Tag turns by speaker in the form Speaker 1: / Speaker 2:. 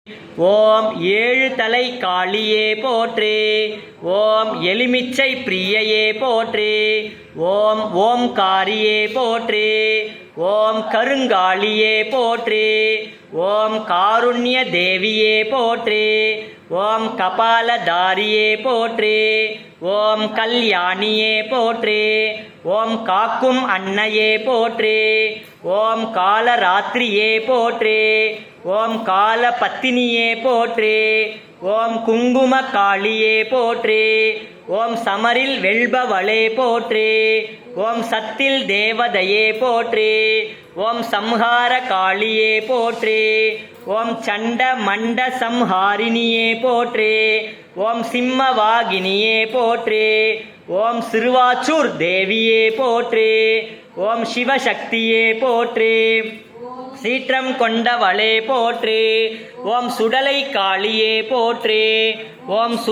Speaker 1: ஓம் ஏழு தலை காளியே போற்றி. ஓம் எலுமிச்சை பிரியையே போற்றி. ஓம் ஓம்காரியே போற்றி. ஓம் கருங்காளியே போற்றி. ஓம் காருண்ய தேவியே போற்றி. ஓம் கபாலதாரியே போற்றி. ஓம் கல்யாணியே போற்றி. ஓம் காக்கும் அன்னையே போற்றி. ஓம் காலராத்திரியே போற்றி. ஓம் கால பத்தினியே போற்றி. ஓம் குங்கும காளியே போற்றி. ஓம் சமரில் வெல்பவளே போற்றி. ஓம் சத்தில் தேவதையே போற்றி. ஓம் சம்ஹார காளியே போற்றி. ஓம் சண்ட மண்ட சம்ஹாரிணியே போற்றி. ஓம் சிம்மவாகினியே போற்றி. ஓம் சிறுவாச்சூர் தேவியே போற்றி. ஓம் சிவசக்தியே போற்றி. சீற்றம் கொண்டவளே போற்றி. ஓம் சுடலை காளியே போற்றி. ஓம்